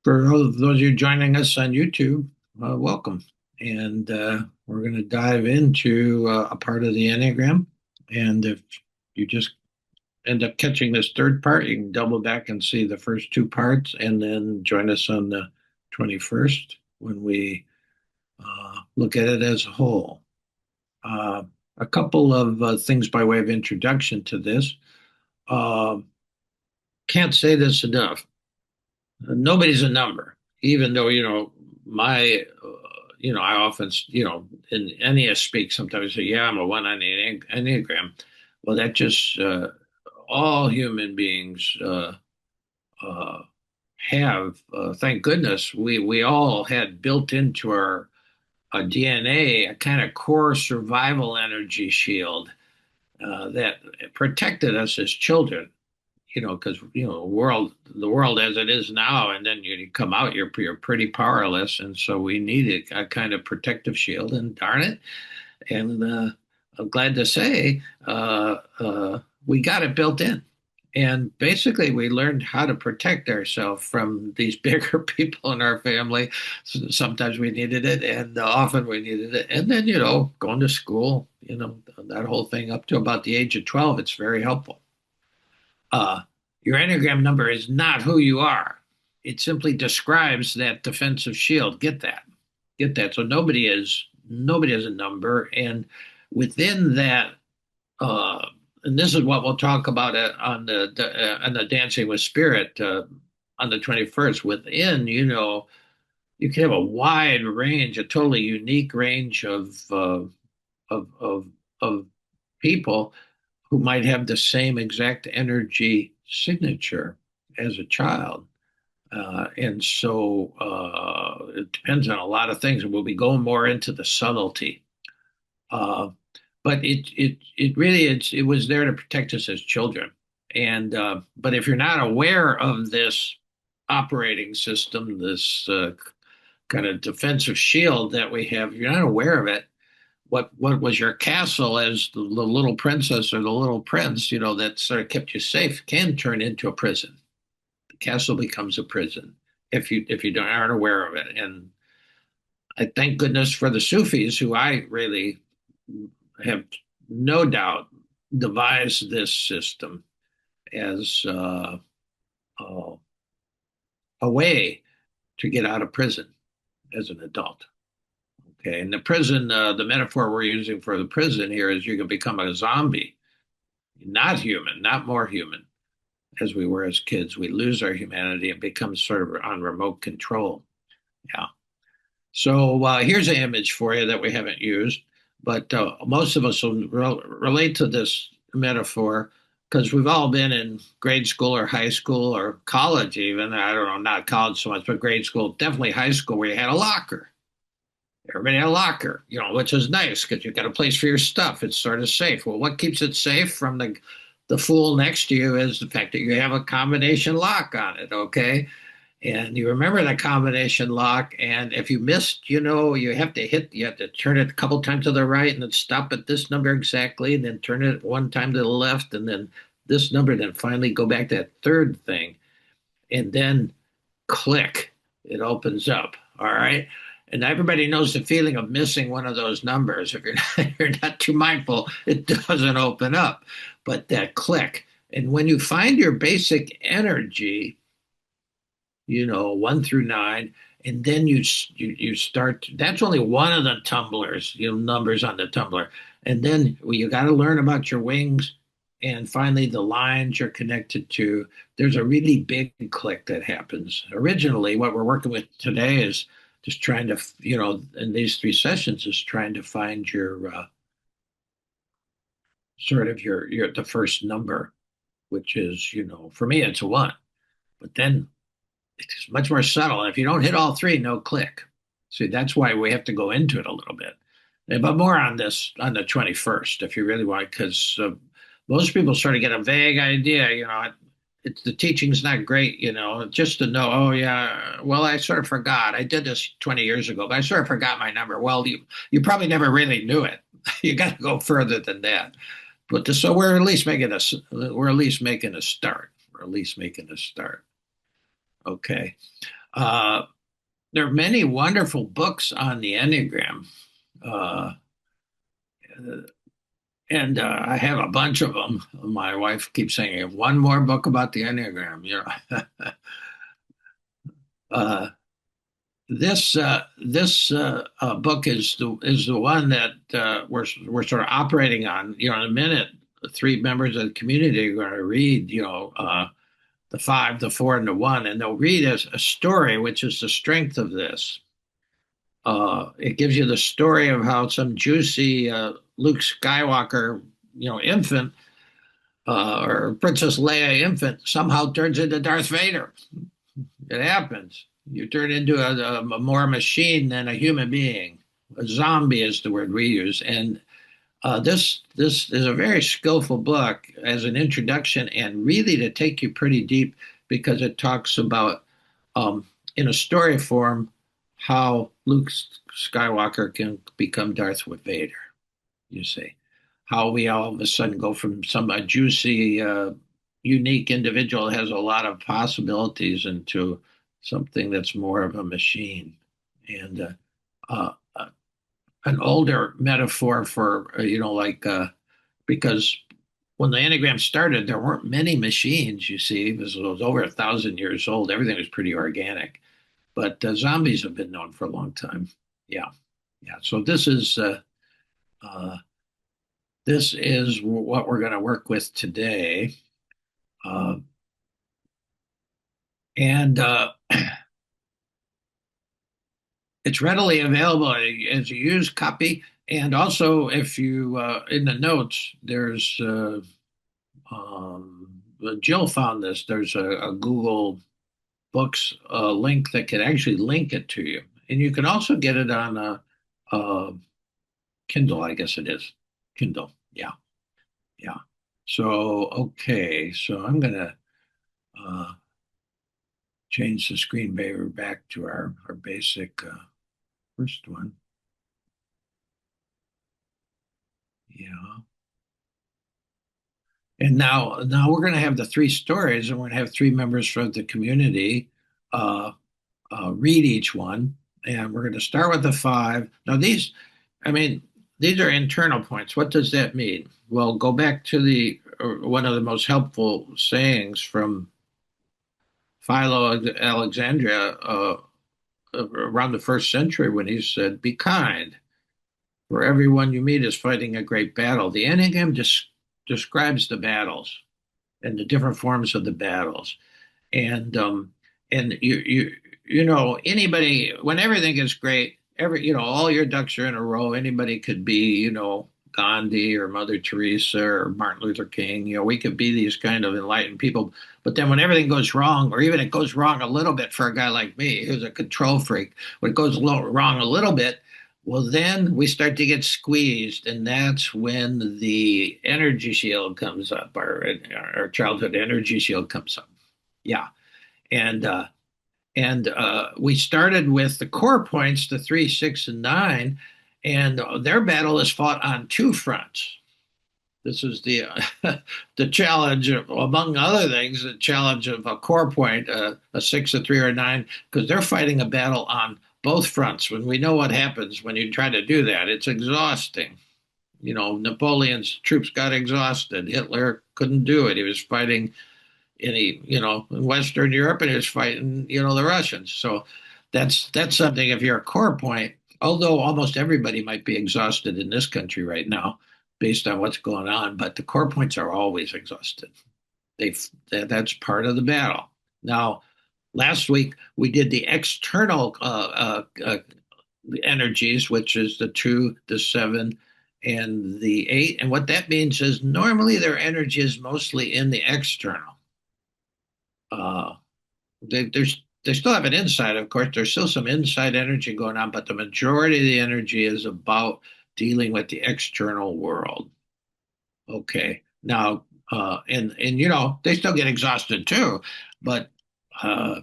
For those of you joining us on YouTube, welcome. And we're going to dive into a part of the Enneagram. And if you just end up catching this third part, you can double back and see the first two parts and then join us on the 21st when we look at it as a whole. Uh, a couple of things by way of introduction to this. Uh, can't say this enough. Nobody's a number, even though, my, I often, in Enneagram speak, sometimes say, yeah, I'm a one on the Enneagram. Well, that just, all human beings uh, have, thank goodness, we all had built into our DNA a kind of core survival energy shield that protected us as children, because the world as it is now, and then you come out, you're pretty powerless, and so we needed a kind of protective shield. And darn it, and I'm glad to say we got it built in. And basically, we learned how to protect ourselves from these bigger people in our family. Sometimes we needed it, and often we needed it. And then, going to school, that whole thing up to about the age of 12, it's very helpful. Uh, your Enneagram number is not who you are. It simply describes that defensive shield. Get that. Get that. So nobody is a number. And within that, and this is what we'll talk about on the Dancing with Spirit on the 21st. Within, you can have a wide range, a totally unique range of of of people who might have the same exact energy signature as a child. And so it depends on a lot of things. And we'll be going more into the subtlety. Uh, but it really it was there to protect us as children. And but if you're not aware of this operating system, this kind of defensive shield that we have, if you're not aware of it, what was your castle as the little princess or the little prince, that sort of kept you safe, can turn into a prison. The castle becomes a prison if you aren't aware of it. And I thank goodness for the Sufis, who I really have no doubt devised this system as uh, a way to get out of prison as an adult. Okay, and the prison, the metaphor we're using for the prison here is you can become a zombie, not human, not more human, as we were as kids. We lose our humanity and become sort of on remote control. Yeah. So here's an image for you that we haven't used, but most of us will relate to this metaphor because we've all been in grade school or high school or college even. I don't know, not college so much, but grade school, definitely high school, where you had a locker. Everybody had a locker, which is nice because you've got a place for your stuff. It's sort of safe. Well, what keeps it safe from the fool next to you is the fact that you have a combination lock on it, okay? And you remember that combination lock, and if you missed, you have to turn it a couple times to the right and then stop at this number exactly, and then turn it one time to the left, and then this number, then finally go back to that third thing, and then click, it opens up. All right. And everybody knows the feeling of missing one of those numbers. If you're not too mindful, it doesn't open up. But that click. And when you find your basic energy, 1 through 9, and then you start. That's only one of the tumblers, numbers on the tumbler. And then you got to learn about your wings, and finally the lines you're connected to. There's a really big click that happens. Originally, what we're working with today is just trying to, in these 3 sessions, is trying to find your sort of your the first number, which is, for me it's a 1, but then it's much more subtle. If you don't hit all 3, no click. See, that's why we have to go into it a little bit. But more on this on the 21st, if you really want, because most people sort of get a vague idea, the teaching's not great, just to know, oh yeah, well, I sort of forgot. I did this 20 years ago, but I sort of forgot my number. Well, you probably never really knew it. You got to go further than that. But so we're at least making a start. We're at least making a start. Okay. Uh, there are many wonderful books on the Enneagram. Uh, and I have a bunch of them. My wife keeps saying, "I have one more book about the Enneagram." uh, this book is the one that we're sort of operating on. In a minute, the three members of the community are going to read. The five, the four, and the one, and they'll read a story, which is the strength of this. It gives you the story of how some juicy Luke Skywalker, infant, or Princess Leia infant somehow turns into Darth Vader. It happens. You turn into a more machine than a human being. A zombie is the word we use, and this is a very skillful book as an introduction, and really to take you pretty deep because it talks about um, in a story form how Luke Skywalker can become Darth Vader. You see how we all of a sudden go from some a juicy, unique individual that has a lot of possibilities into something that's more of a machine, and an older metaphor for because when the Enneagram started, there weren't many machines. You see, it was over 1,000 years old. Everything was pretty organic, but zombies have been known for a long time. Yeah, yeah. So uh, this is what we're going to work with today, uh, and it's readily available as a used copy. And also, if you in the notes, there's Jill found this. There's a Google Books link that can actually link it to you, and you can also get it on a Kindle. I guess it is Kindle. Yeah, yeah. So okay, so I'm gonna uh, change the screen back to our basic first one. Yeah. And now we're going to have the three stories, and we're going to have three members from the community uh, read each one, and we're going to start with the five. Now I mean, these are internal points. What does that mean? Well, go back to the one of the most helpful sayings from Philo Alexandria around the first century when he said, "Be kind, for everyone you meet is fighting a great battle." The Enneagram just describes the battles and the different forms of the battles. And anybody, when everything is great, all your ducks are in a row. Anybody could be, Gandhi or Mother Teresa or Martin Luther King. We could be these kind of enlightened people. But then when everything goes wrong, or even it goes wrong a little bit for a guy like me who's a control freak, when it goes wrong a little bit, well, then we start to get squeezed, and that's when the energy shield comes up, our childhood energy shield comes up. Yeah, and we started with the core points, the 3, 6, and 9, and their battle is fought on two fronts. This is the the challenge, among other things, the challenge of a core point, a 6, a 3, or a 9, because they're fighting a battle on both fronts. When we know what happens when you try to do that, it's exhausting. Napoleon's troops got exhausted. Hitler couldn't do it. He was fighting in Western Europe, and he was fighting, the Russians. So that's something. If you're a core point, although almost everybody might be exhausted in this country right now, based on what's going on, but the core points are always exhausted. That's part of the battle. Now, last week we did the external energies, which is the 2, the 7, and the 8. And what that means is normally their energy is mostly in the external. Uh, they still have an inside, of course. There's still some inside energy going on, but the majority of the energy is about dealing with the external world. Okay. Now, and they still get exhausted too, but uh,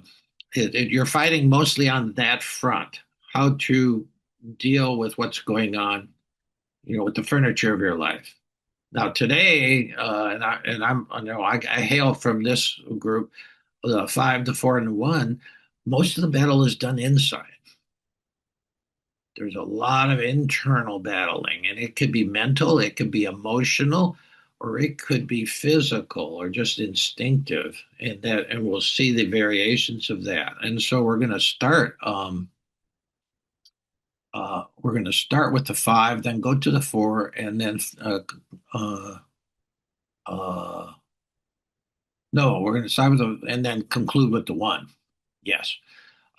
you're fighting mostly on that front. How to deal with what's going on, with the furniture of your life. Now today, I hail from this group, the 5, the 4, and the 1. Most of the battle is done inside. There's a lot of internal battling, and it could be mental, it could be emotional, or it could be physical or just instinctive. And we'll see the variations of that. And so we're going to start with the five, then go to the four, and then uh, uh, no, we're going to start with the and then conclude with the one. Yes.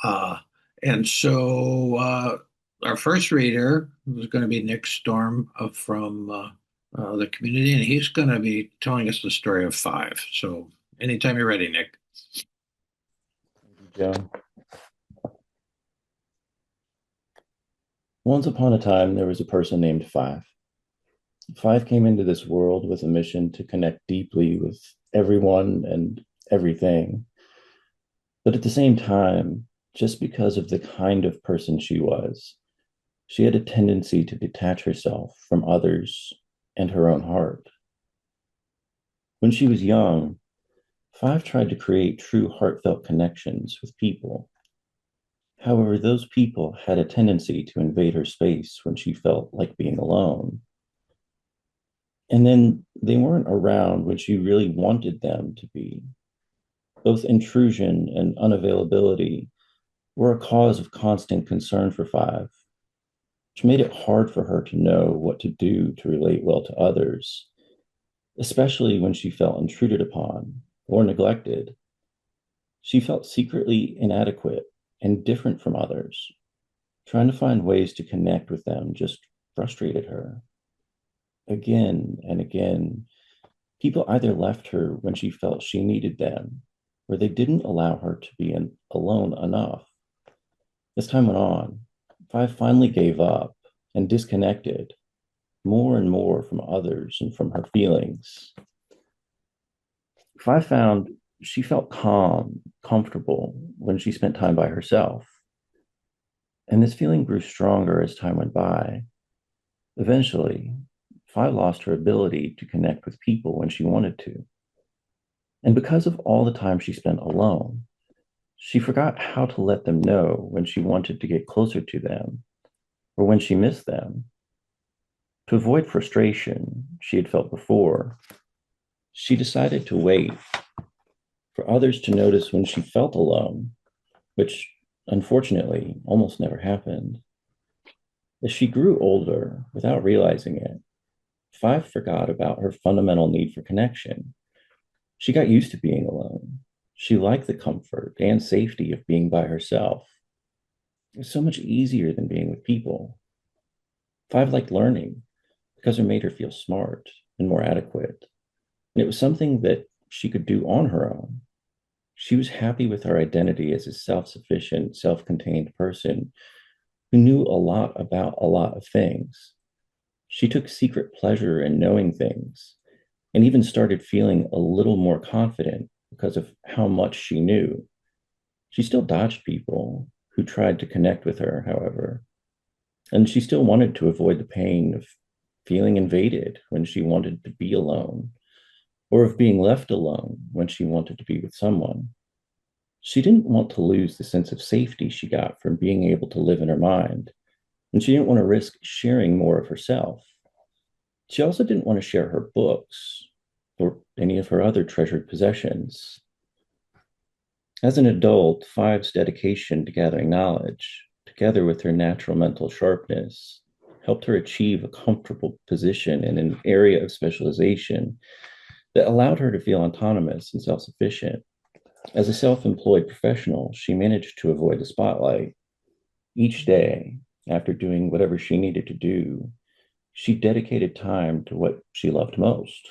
Uh, and so our first reader is going to be Nick Storm from the community, and he's going to be telling us the story of five. So anytime you're ready, Nick. Joe. Once upon a time, there was a person named Five. Five came into this world with a mission to connect deeply with everyone and everything. But at the same time, just because of the kind of person she was, she had a tendency to detach herself from others and her own heart. When she was young, Five tried to create true heartfelt connections with people. However, those people had a tendency to invade her space when she felt like being alone. And then they weren't around when she really wanted them to be. Both intrusion and unavailability were a cause of constant concern for Five, which made it hard for her to know what to do to relate well to others, especially when she felt intruded upon or neglected. She felt secretly inadequate and different from others. Trying to find ways to connect with them just frustrated her. Again and again, people either left her when she felt she needed them, or they didn't allow her to be alone enough. As time went on, Five finally gave up and disconnected more and more from others and from her feelings. Five found she felt calm, comfortable when she spent time by herself. And this feeling grew stronger as time went by. Eventually, Five lost her ability to connect with people when she wanted to. And because of all the time she spent alone, she forgot how to let them know when she wanted to get closer to them or when she missed them. To avoid frustration she had felt before, she decided to wait for others to notice when she felt alone, which unfortunately almost never happened. As she grew older, without realizing it, Five forgot about her fundamental need for connection. She got used to being alone. She liked the comfort and safety of being by herself. It was so much easier than being with people. Five liked learning because it made her feel smart and more adequate. And it was something that she could do on her own. She was happy with her identity as a self sufficient, self contained person who knew a lot about a lot of things. She took secret pleasure in knowing things and even started feeling a little more confident because of how much she knew. She still dodged people who tried to connect with her, however, and she still wanted to avoid the pain of feeling invaded when she wanted to be alone, or of being left alone when she wanted to be with someone. She didn't want to lose the sense of safety she got from being able to live in her mind, and she didn't want to risk sharing more of herself. She also didn't want to share her books or any of her other treasured possessions. As an adult, Five's dedication to gathering knowledge, together with her natural mental sharpness, helped her achieve a comfortable position in an area of specialization that allowed her to feel autonomous and self sufficient. As a self employed professional, she managed to avoid the spotlight. Each day, after doing whatever she needed to do, she dedicated time to what she loved most,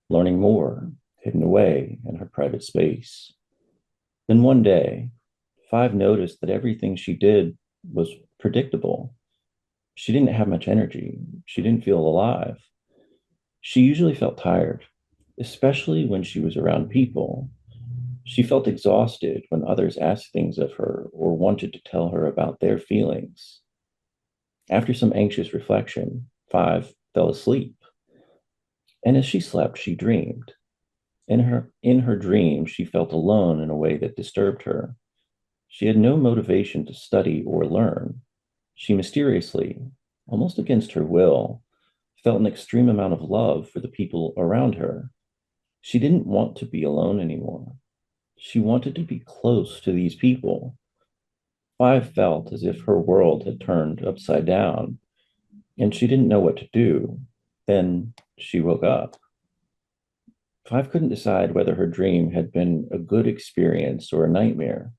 learning more, hidden away in her private space. Then one day, Five noticed that everything she did was predictable. She didn't have much energy. She didn't feel alive. She usually felt tired, especially when she was around people. She felt exhausted when others asked things of her or wanted to tell her about their feelings. After some anxious reflection, Five fell asleep. And as she slept, she dreamed. In her dream, she felt alone in a way that disturbed her. She had no motivation to study or learn. She mysteriously, almost against her will, felt an extreme amount of love for the people around her. She didn't want to be alone anymore. She wanted to be close to these people. Five felt as if her world had turned upside down, and she didn't know what to do. Then she woke up. Five couldn't decide whether her dream had been a good experience or a nightmare.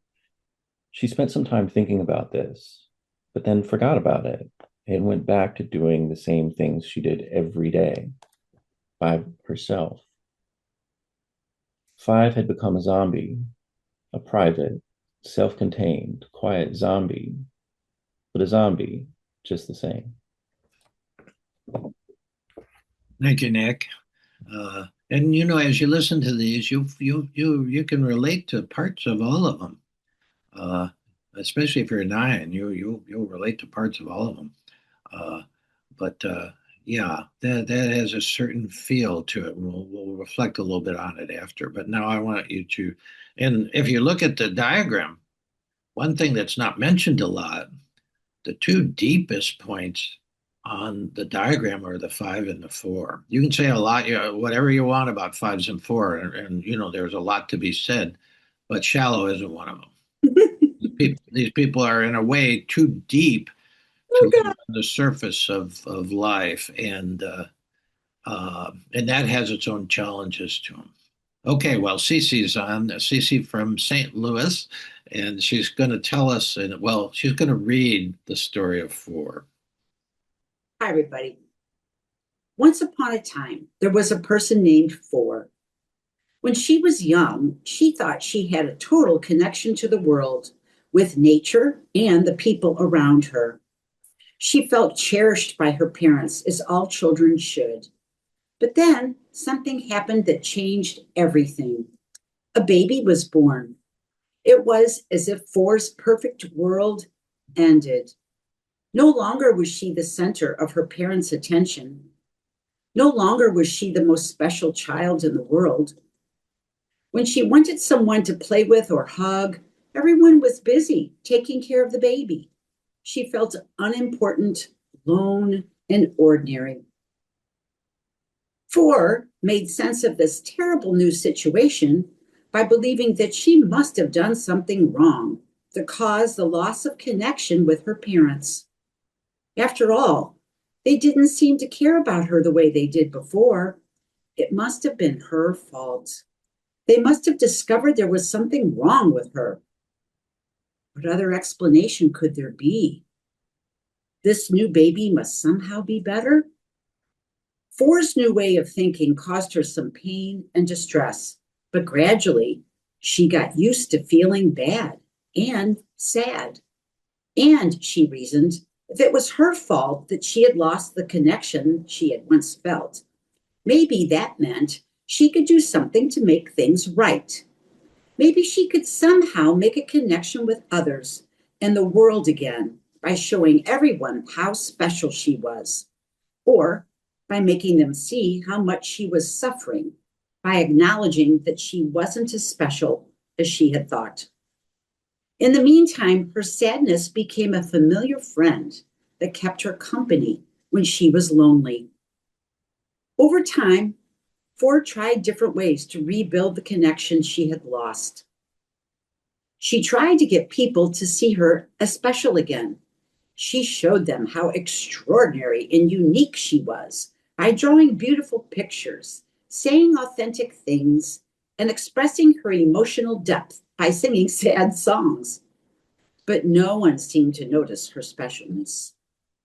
She spent some time thinking about this, but then forgot about it and went back to doing the same things she did every day by herself. Five had become a zombie, a private, self contained, quiet zombie, but a zombie just the same. Thank you, Nick. And as you listen to these, you can relate to parts of all of them. Uh, Especially if you're a nine, you'll relate to parts of all of them. Uh, but yeah, that has a certain feel to it. We'll reflect a little bit on it after. But now I want you to, and if you look at the diagram, one thing that's not mentioned a lot, the two deepest points on the diagram are the five and the four. You can say a lot, whatever you want about fives and four, and there's a lot to be said, but shallow isn't one of them. These people are in a way too deep to Oh live God. on the surface of life, and that has its own challenges to them. Okay, well, Cece's on. Cece from St. Louis, and she's going to tell us, and well, she's going to read the story of four. Hi, everybody. Once upon a time, there was a person named Four. When she was young, she thought she had a total connection to the world, with nature and the people around her. She felt cherished by her parents, as all children should. But then something happened that changed everything. A baby was born. It was as if Four's perfect world ended. No longer was she the center of her parents' attention. No longer was she the most special child in the world. When she wanted someone to play with or hug, everyone was busy taking care of the baby. She felt unimportant, lone, and ordinary. Four made sense of this terrible new situation by believing that she must have done something wrong that caused the loss of connection with her parents. After all, they didn't seem to care about her the way they did before. It must have been her fault. They must have discovered there was something wrong with her. What other explanation could there be? This new baby must somehow be better? Four's new way of thinking caused her some pain and distress, but gradually she got used to feeling bad and sad. And she reasoned, if it was her fault that she had lost the connection she had once felt, maybe that meant she could do something to make things right. Maybe she could somehow make a connection with others and the world again by showing everyone how special she was, or by making them see how much she was suffering by acknowledging that she wasn't as special as she had thought. In the meantime, her sadness became a familiar friend that kept her company when she was lonely. Over time, Ford tried different ways to rebuild the connection she had lost. She tried to get people to see her as special again. She showed them how extraordinary and unique she was by drawing beautiful pictures, saying authentic things, and expressing her emotional depth by singing sad songs. But no one seemed to notice her specialness.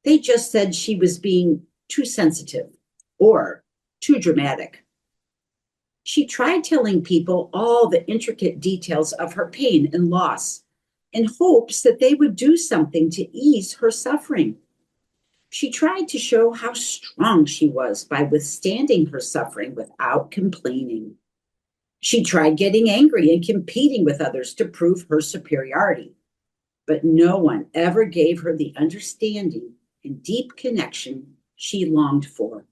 They just said she was being too sensitive or too dramatic. She tried telling people all the intricate details of her pain and loss in hopes that they would do something to ease her suffering. She tried to show how strong she was by withstanding her suffering without complaining. She tried getting angry and competing with others to prove her superiority, but no one ever gave her the understanding and deep connection she longed for.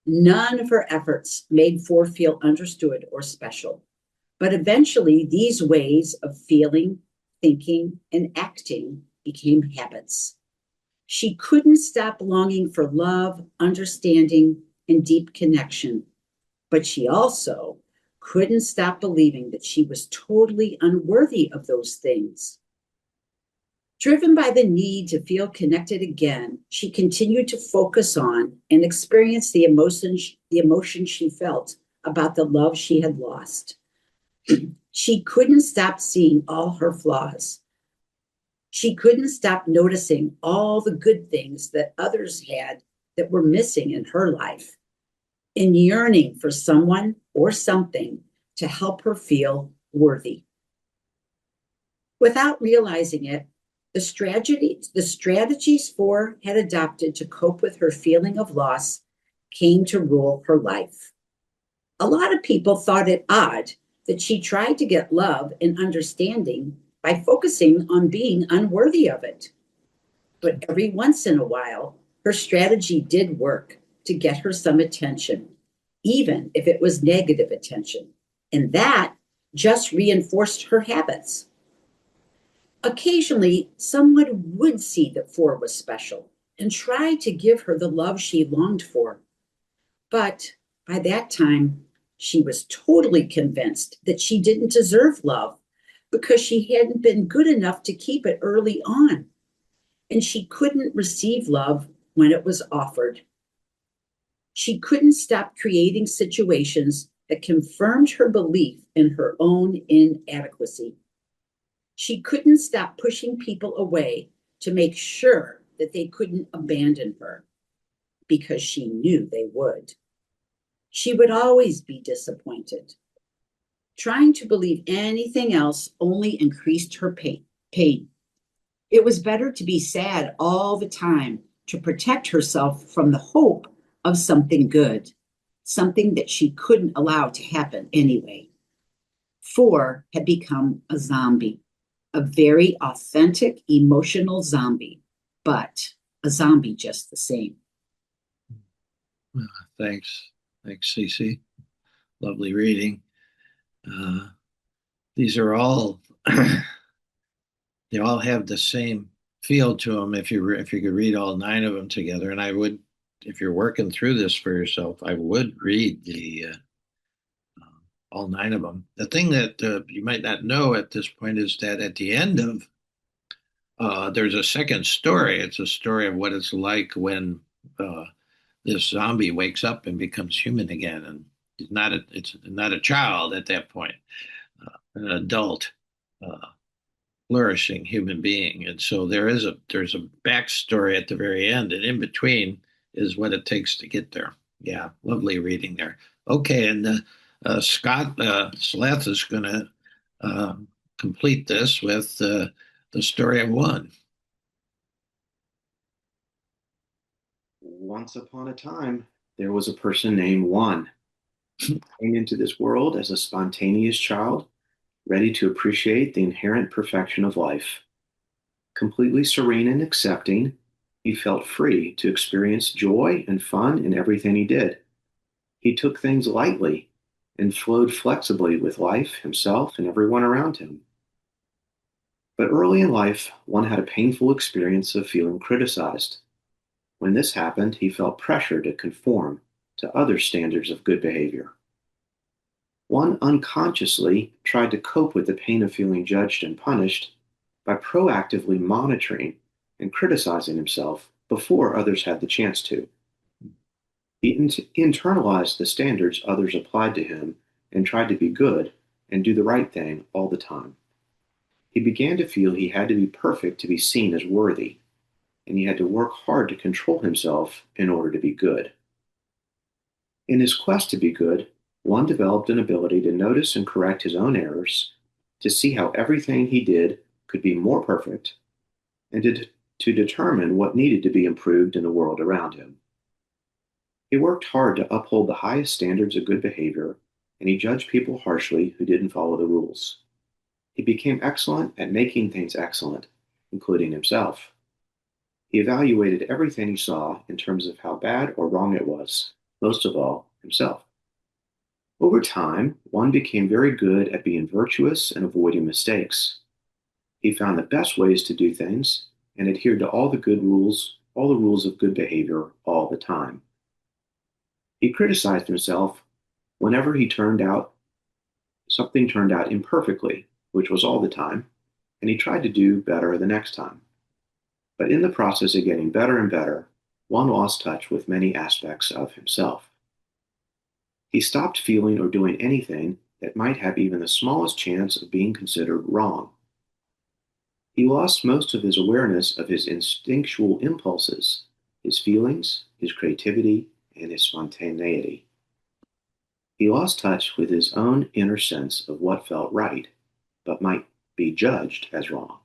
None of her efforts made Four feel understood or special, But eventually, these ways of feeling, thinking, and acting became habits. She couldn't stop longing for love, understanding, and deep connection. But she also couldn't stop believing that she was totally unworthy of those things. Driven by the need to feel connected again, she continued to focus on and experience the emotion she felt about the love she had lost. She couldn't stop seeing all her flaws. She couldn't stop noticing all the good things that others had that were missing in her life, and yearning for someone or something to help her feel worthy. Without realizing it, the strategies Four had adopted to cope with her feeling of loss came to rule her life. A lot of people thought it odd that she tried to get love and understanding by focusing on being unworthy of it. But every once in a while, her strategy did work to get her some attention, even if it was negative attention. And that just reinforced her habits. Occasionally, someone would see that Four was special and try to give her the love she longed for. But by that time, she was totally convinced that she didn't deserve love because she hadn't been good enough to keep it early on, and she couldn't receive love when it was offered. She couldn't stop creating situations that confirmed her belief in her own inadequacy. She couldn't stop pushing people away to make sure that they couldn't abandon her, because she knew they would. She would always be disappointed. Trying to believe anything else only increased her pain. It was better to be sad all the time to protect herself from the hope of something good, something that she couldn't allow to happen anyway. Four had become a zombie, a very authentic, emotional zombie, but a zombie just the same. Thanks. Thanks, Cece. Lovely reading. These are all, they all have the same feel to them if you could read all nine of them together. And I would, if you're working through this for yourself, I would read the all nine of them. The thing that you might not know at this point is that at the end of there's a second story. It's a story of what it's like when this zombie wakes up and becomes human again, and it's not a child at that point, an adult, flourishing human being. And so there's a backstory at the very end, and in between is what it takes to get there. Yeah, lovely reading there. Okay, and Scott Slath is going to complete this with the story of one. Once upon a time, there was a person named One. He came into this world as a spontaneous child, ready to appreciate the inherent perfection of life. Completely serene and accepting, he felt free to experience joy and fun in everything he did. He took things lightly and flowed flexibly with life, himself, and everyone around him. But early in life, One had a painful experience of feeling criticized. When this happened, he felt pressure to conform to other standards of good behavior. One unconsciously tried to cope with the pain of feeling judged and punished by proactively monitoring and criticizing himself before others had the chance to. He internalized the standards others applied to him and tried to be good and do the right thing all the time. He began to feel he had to be perfect to be seen as worthy, and he had to work hard to control himself in order to be good. In his quest to be good, One developed an ability to notice and correct his own errors, to see how everything he did could be more perfect, and to determine what needed to be improved in the world around him. He worked hard to uphold the highest standards of good behavior, and he judged people harshly who didn't follow the rules. He became excellent at making things excellent, including himself. He evaluated everything he saw in terms of how bad or wrong it was, most of all, himself. Over time, one became very good at being virtuous and avoiding mistakes. He found the best ways to do things and adhered to all the rules of good behavior all the time. He criticized himself whenever something turned out imperfectly, which was all the time, and he tried to do better the next time. But in the process of getting better and better, one lost touch with many aspects of himself. He stopped feeling or doing anything that might have even the smallest chance of being considered wrong. He lost most of his awareness of his instinctual impulses, his feelings, his creativity, and his spontaneity. He lost touch with his own inner sense of what felt right, but might be judged as wrong.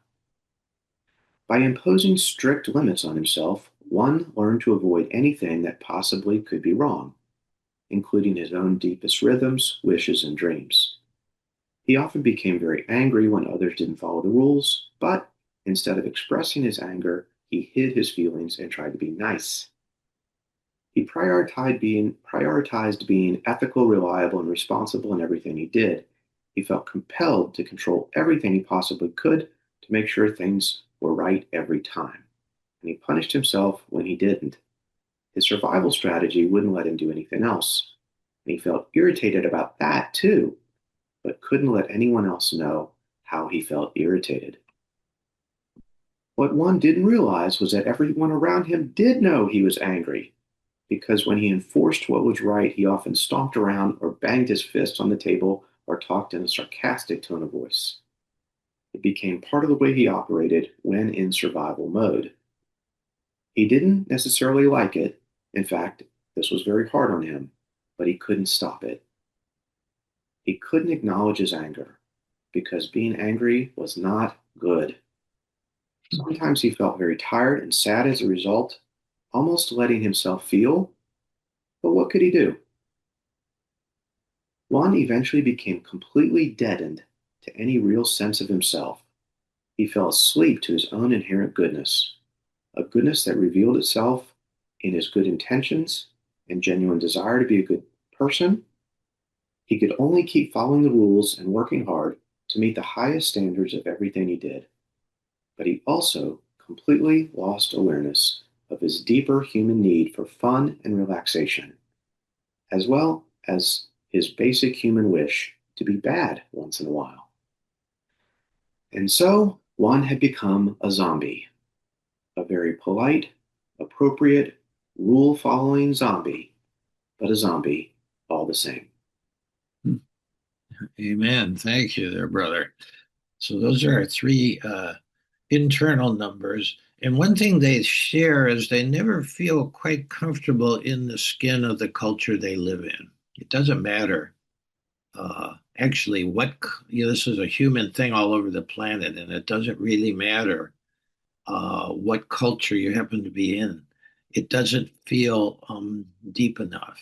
By imposing strict limits on himself, one learned to avoid anything that possibly could be wrong, including his own deepest rhythms, wishes, and dreams. He often became very angry when others didn't follow the rules, but instead of expressing his anger, he hid his feelings and tried to be nice. He prioritized being ethical, reliable, and responsible in everything he did. He felt compelled to control everything he possibly could to make sure things were right every time. And he punished himself when he didn't. His survival strategy wouldn't let him do anything else. And he felt irritated about that too, but couldn't let anyone else know how he felt irritated. What one didn't realize was that everyone around him did know he was angry, because when he enforced what was right, he often stomped around or banged his fist on the table or talked in a sarcastic tone of voice. It became part of the way he operated when in survival mode. He didn't necessarily like it. In fact, this was very hard on him, but he couldn't stop it. He couldn't acknowledge his anger because being angry was not good. Sometimes he felt very tired and sad as a result, almost letting himself feel, but what could he do? Juan eventually became completely deadened to any real sense of himself. He fell asleep to his own inherent goodness, a goodness that revealed itself in his good intentions and genuine desire to be a good person. He could only keep following the rules and working hard to meet the highest standards of everything he did. But he also completely lost awareness of his deeper human need for fun and relaxation, as well as his basic human wish to be bad once in a while. And so Juan had become a zombie, a very polite, appropriate, rule following zombie, but a zombie all the same. Amen. Thank you there, brother. So those are our three internal numbers. And one thing they share is they never feel quite comfortable in the skin of the culture they live in. It doesn't matter actually this is a human thing all over the planet, and it doesn't really matter what culture you happen to be in. It doesn't feel deep enough.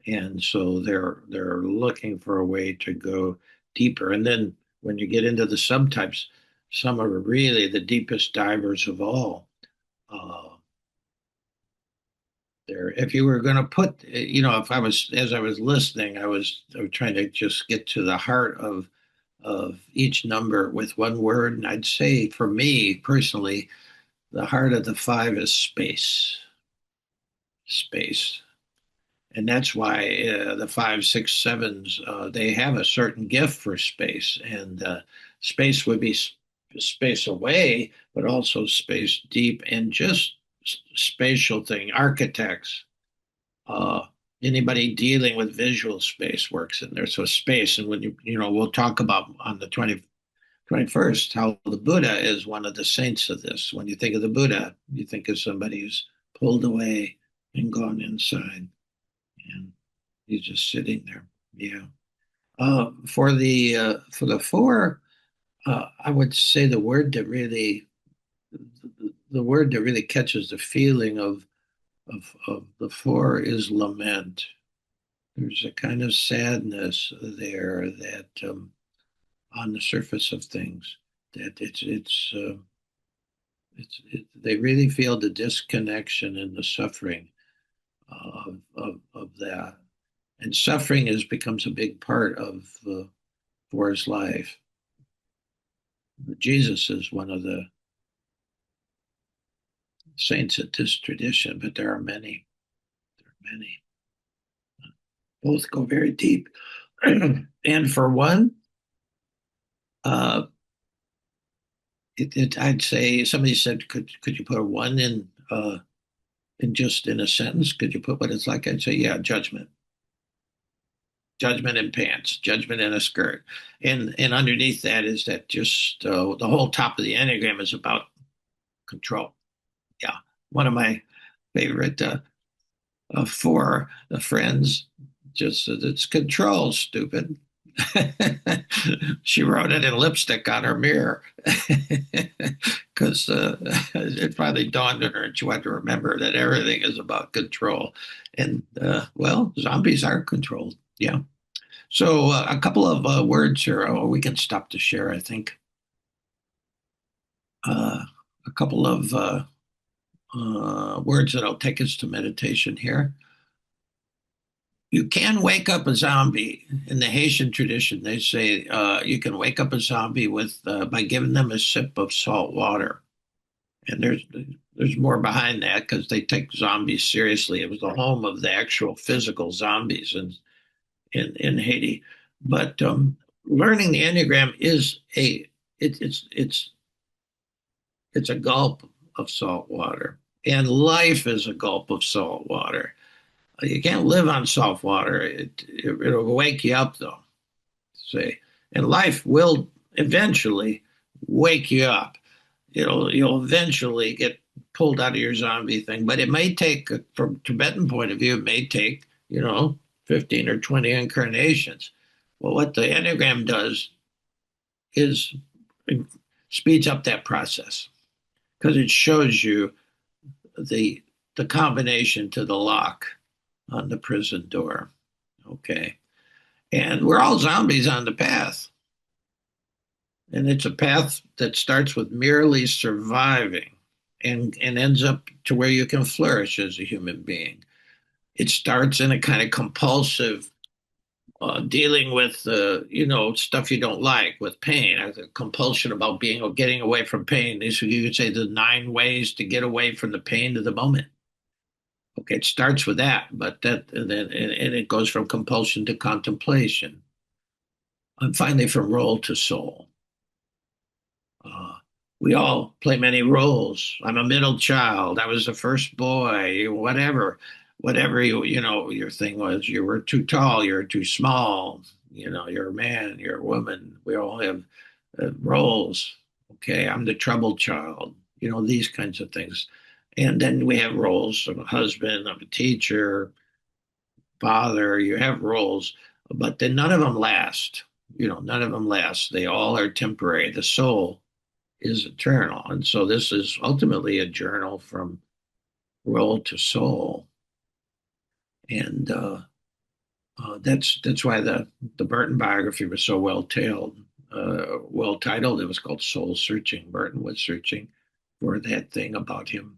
And so they're looking for a way to go deeper. And then when you get into the subtypes, some are really the deepest divers of all. There, if you were going to put, if I was as I was listening, I was trying to just get to the heart of each number with one word, and I'd say for me personally, the heart of the five is space. Space. And that's why the five, six, sevens they have a certain gift for space, and space would be space away, but also space deep, and just spatial thing. Architects, uh, anybody dealing with visual space works in there. So space, and when we'll talk about on the 21st how the Buddha is one of the saints of this. When you think of the Buddha, you think of somebody who's pulled away and gone inside, and he's just sitting there. Yeah. For the four, I would say the word that really catches the feeling of the four is lament. There's a kind of sadness there that on the surface of things that they really feel the disconnection and the suffering of that. And suffering becomes a big part of for his life. Jesus is one of the saints of this tradition, but there are many. There are many. Both go very deep. And for one, uh, I'd say somebody said, could you put a one in just in a sentence? Could you put what it's like? I'd say, yeah, judgment. Judgment in pants, judgment in a skirt, and underneath that is that just the whole top of the Enneagram is about control. Yeah, one of my favorite for the friends just said it's control, stupid. She wrote it in lipstick on her mirror because it finally dawned on her and she wanted to remember that everything is about control. And well, zombies are controlled. Yeah. So a couple of words here. Oh, we can stop to share, I think. A couple of words that'll take us to meditation here. You can wake up a zombie. In the Haitian tradition, they say you can wake up a zombie with by giving them a sip of salt water. And there's more behind that because they take zombies seriously. It was the home of the actual physical zombies in Haiti. But learning the Enneagram is it's a gulp of salt water, and life is a gulp of salt water. You can't live on salt water. It'll wake you up though. Say, and life will eventually wake you up. You'll eventually get pulled out of your zombie thing, but it may take, from Tibetan point of view, it may take 15 or 20 incarnations. Well, what the Enneagram does is it speeds up that process because it shows you the combination to the lock on the prison door. Okay. And we're all zombies on the path. And it's a path that starts with merely surviving and ends up to where you can flourish as a human being. It starts in a kind of compulsive dealing with stuff you don't like, with pain, the compulsion about being or getting away from pain. These you could say the 9 ways to get away from the pain of the moment. Okay, it starts with that, but and it goes from compulsion to contemplation, and finally from role to soul. Uh, we all play many roles. I'm a middle child. I was the first boy. Whatever your thing was. You were too tall. You're too small. You're a man. You're a woman. We all have roles. Okay, I'm the troubled child. These kinds of things, and then we have roles of a husband, of a teacher, father. You have roles, but then none of them last. None of them last. They all are temporary. The soul is eternal. And so this is ultimately a journal from role to soul. And that's why the Burton biography was so well titled. It was called Soul Searching. Burton was searching for that thing about him.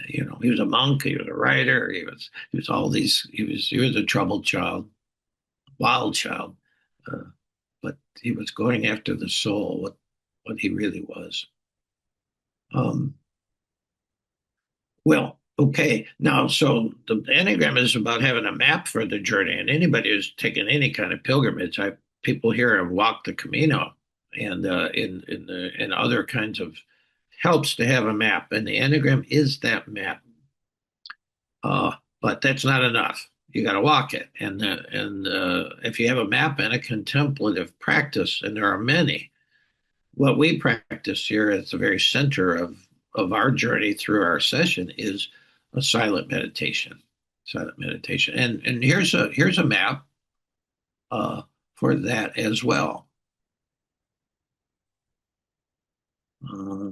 He was a monk. He was a writer. He was all these. He was a troubled child, wild child, but he was going after the soul, what he really was. Um, Well, okay. Now, so the Enneagram is about having a map for the journey, and anybody who's taken any kind of pilgrimage, people here have walked the Camino, and in other kinds of helps to have a map, and the Enneagram is that map. But that's not enough. You got to walk it, and if you have a map and a contemplative practice, and there are many, what we practice here at the very center of our journey through our session is a silent meditation. Silent meditation. And here's a map for that as well. Uh,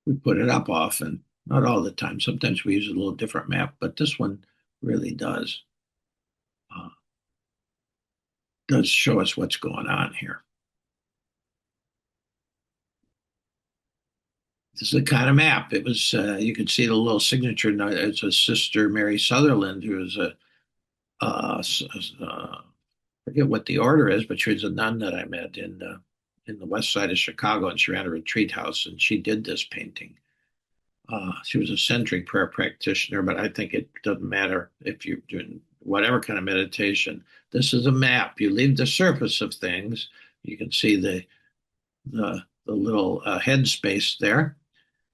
we put it up often, not all the time. Sometimes we use a little different map, but this one really does show us what's going on here. This is the kind of map. It was you could see the little signature. It's a sister, Mary Sutherland, who was forget what the order is, but she was a nun that I met in the west side of Chicago, and she ran a retreat house, and she did this painting. She was a centering prayer practitioner, but I think it doesn't matter if you're doing whatever kind of meditation. This is a map. You leave the surface of things. You can see the little head space there,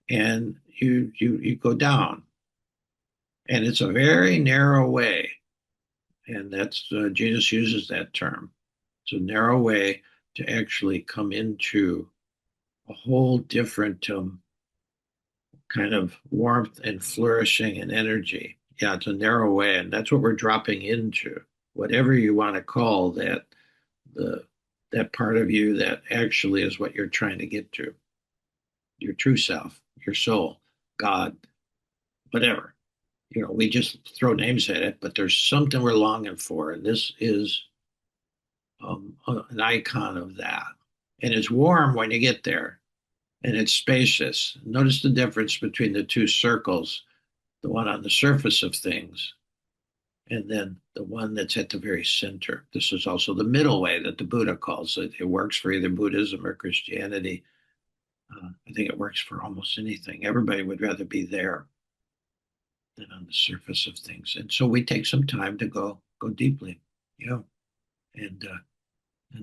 and you go down, and it's a very narrow way, and that's Jesus uses that term. It's a narrow way to actually come into a whole different kind of warmth and flourishing and energy. Yeah, it's a narrow way, and that's what we're dropping into. Whatever you want to call that, the that part of you that actually is what you're trying to get to, your true self, your soul, God, whatever. We just throw names at it, but there's something we're longing for, and this is an icon of that. And it's warm when you get there, and it's spacious. Notice the difference between the two circles, the one on the surface of things, and then the one that's at the very center. This is also the middle way that the Buddha calls it. It works for either Buddhism or Christianity. I think it works for almost anything. Everybody would rather be there than on the surface of things. And so we take some time to go deeply, and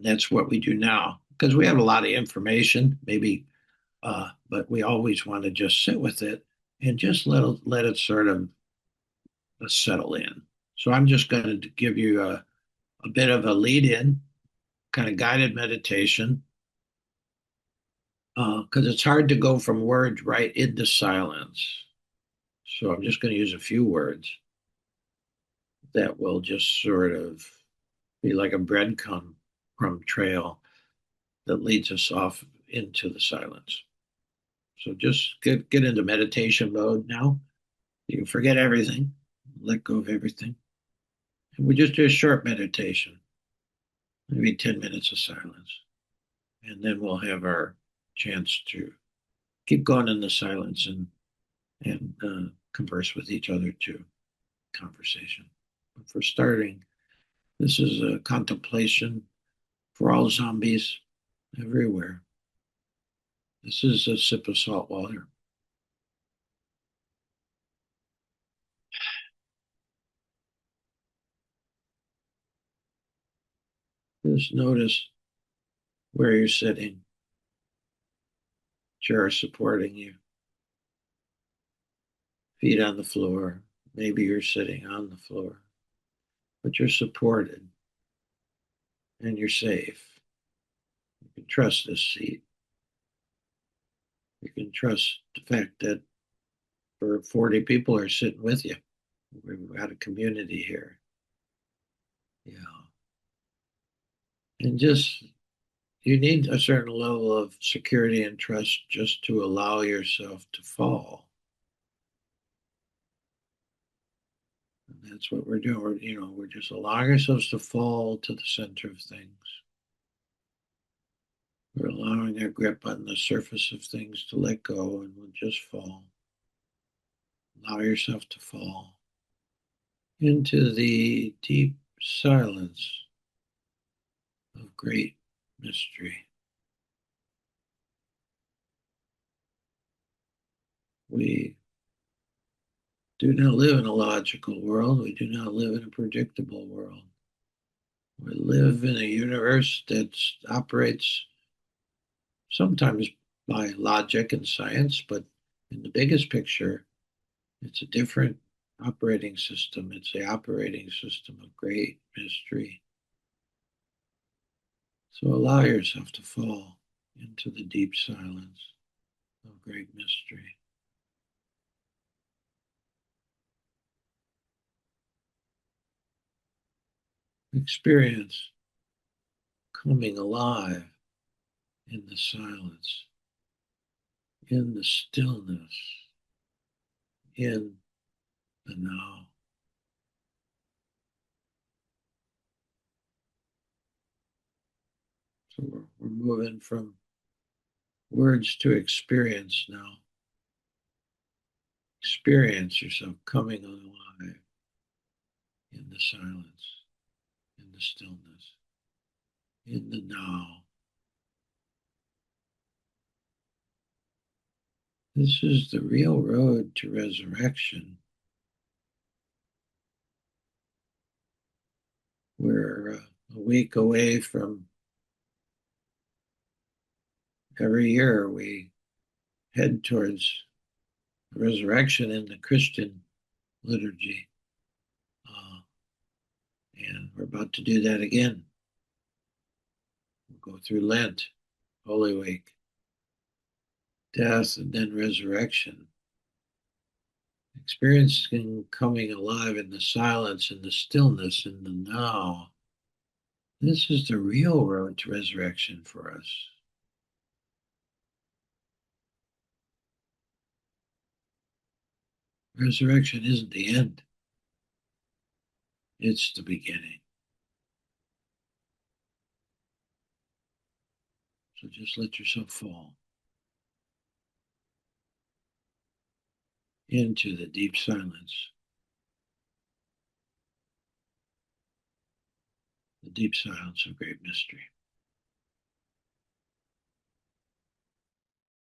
that's what we do now, because we have a lot of information, maybe, but we always want to just sit with it and just let it sort of settle in. So I'm just going to give you a bit of a lead in, kind of guided meditation, because it's hard to go from words right into silence. So I'm just going to use a few words that will just sort of be like a breadcrumb trail that leads us off into the silence. So just get into meditation mode now. You can forget everything, let go of everything. And we just do a short meditation, maybe 10 minutes of silence. And then we'll have our chance to keep going in the silence and converse with each other too. Conversation. But for starting, this is a contemplation for all zombies everywhere. This is a sip of salt water. Just notice where you're sitting. Chair supporting you. Feet on the floor. Maybe you're sitting on the floor, but you're supported and you're safe. You can trust this seat. You can trust the fact that 40 people are sitting with you. We've got a community here. Yeah. And just, you need a certain level of security and trust just to allow yourself to fall. And that's what we're doing. We're just allowing ourselves to fall to the center of things. We're allowing our grip on the surface of things to let go, and we'll just fall. Allow yourself to fall into the deep silence of great mystery. We do not live in a logical world. We do not live in a predictable world. We live in a universe that operates sometimes by logic and science, but in the biggest picture, it's a different operating system. It's the operating system of great mystery. So allow yourself to fall into the deep silence of great mystery. Experience coming alive in the silence, in the stillness, in the now. So we're moving from words to experience now. Experience yourself coming alive in the silence, in the stillness, in the now. This is the real road to resurrection. We're a week away from every year we head towards resurrection in the Christian liturgy. And we're about to do that again. We'll go through Lent, Holy Week, death, and then resurrection. Experiencing coming alive in the silence, in the stillness, in the now. This is the real road to resurrection for us. Resurrection isn't the end. It's the beginning. So just let yourself fall into the deep silence, the deep silence of great mystery.